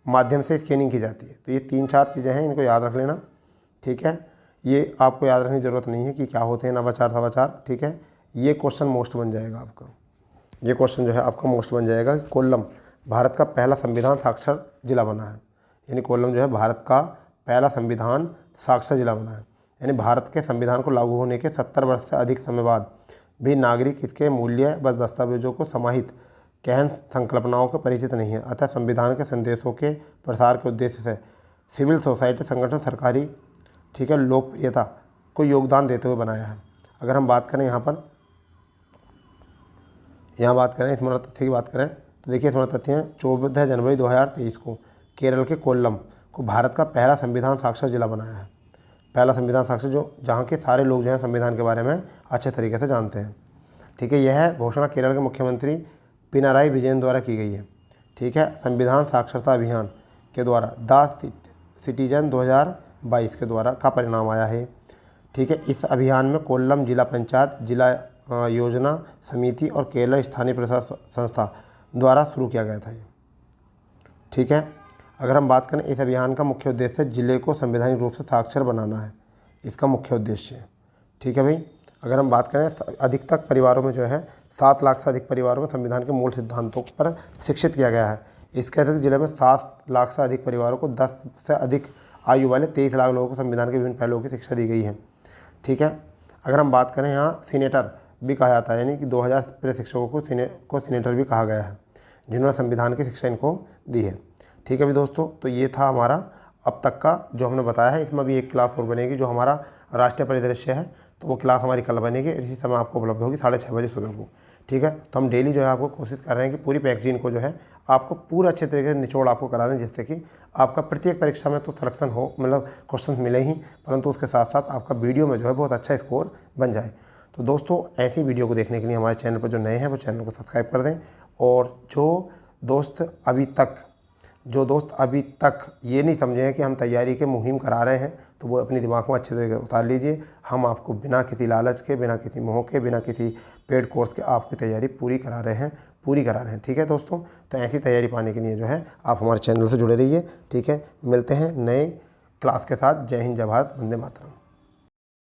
A: माध्यम से स्कैनिंग की जाती है। तो ये 3-4 चीज़ें हैं, इनको याद रख लेना। ठीक है, ये आपको याद रखने की ज़रूरत नहीं है कि क्या होते हैं नवाचार सवाचार। ठीक है, ये क्वेश्चन मोस्ट बन जाएगा आपका, ये क्वेश्चन जो है आपका मोस्ट बन जाएगा। कोल्लम भारत का पहला संविधान साक्षर जिला बना है, यानी कोल्लम जो है भारत का पहला संविधान साक्षर जिला बना है। यानी भारत के संविधान को लागू होने के 70 वर्ष से अधिक समय बाद भी नागरिक इसके मूल्य व दस्तावेजों को समाहित गहन संकल्पनाओं के परिचित नहीं है। अतः संविधान के संदेशों के प्रसार के उद्देश्य से सिविल सोसाइटी संगठन सरकारी लोकप्रियता को योगदान देते हुए बनाया है। अगर हम बात करें यहाँ बात करें स्मरण तथ्य की बात करें तो देखिए स्मरण तथ्य हैं 14 जनवरी 2023 को केरल के कोल्लम को भारत का पहला संविधान साक्षर जिला बनाया है। पहला संविधान साक्षर जो जहाँ के सारे लोग जो हैं संविधान के बारे में अच्छे तरीके से जानते हैं। ठीक है, यह घोषणा केरल के मुख्यमंत्री पिनाराई विजयन द्वारा की गई है। ठीक है, संविधान साक्षरता अभियान के द्वारा द सिटीजन 2022 के द्वारा का परिणाम आया है। ठीक है, इस अभियान में कोल्लम जिला पंचायत, जिला योजना समिति और केरल स्थानीय प्रशासन संस्था द्वारा शुरू किया गया था। ठीक है, अगर हम बात करें इस अभियान का मुख्य उद्देश्य जिले को संवैधानिक रूप से साक्षर बनाना है, इसका मुख्य उद्देश्य है। ठीक है भाई, अगर हम बात करें अधिक तक परिवारों में जो है 7 लाख से अधिक परिवारों में संविधान के मूल सिद्धांतों पर शिक्षित किया गया है। इसके अतिरिक्त जिले में 7 लाख से अधिक परिवारों को 10 से अधिक आयु वाले 23 लाख लोगों को संविधान के विभिन्न पहलुओं की शिक्षा दी गई है। ठीक है, अगर हम बात करें यहाँ सीनेटर भी कहा जाता है, यानी कि 2000 प्रिय शिक्षकों को सीनेटर भी कहा गया है, जिन्होंने संविधान की शिक्षा इनको दी है। ठीक है भी दोस्तों, तो ये था हमारा अब तक का जो हमने बताया है। इसमें भी एक क्लास और बनेगी जो हमारा राष्ट्रीय परिदृश्य है, तो वो क्लास हमारी कल बनेगी, इसी समय आपको उपलब्ध होगी 6:30 बजे सुबह को। ठीक है, तो हम डेली जो है आपको कोशिश कर रहे हैं कि पूरी मैगजीन को जो है आपको पूरा अच्छे तरीके से निचोड़ आपको करा दें, जिससे कि आपका प्रत्येक परीक्षा में तो सिलेक्शन हो, मतलब क्वेश्चन मिले ही, परंतु उसके साथ साथ आपका वीडियो में जो है बहुत अच्छा स्कोर बन जाए। तो दोस्तों ऐसी वीडियो को देखने के लिए हमारे चैनल पर जो नए हैं वो चैनल को सब्सक्राइब कर दें, और जो दोस्त अभी तक ये नहीं समझे हैं कि हम तैयारी के मुहिम करा रहे हैं, तो वो अपने दिमाग में अच्छे तरीके से उतार लीजिए। हम आपको बिना किसी लालच के, बिना किसी मोह के, बिना किसी पेड कोर्स के आपकी तैयारी पूरी करा रहे हैं। ठीक है दोस्तों, तो ऐसी तैयारी पाने के लिए जो है आप हमारे चैनल से जुड़े रहिए। ठीक है, मिलते हैं नए क्लास के साथ। जय हिंद, जय भारत, वंदे मातरम।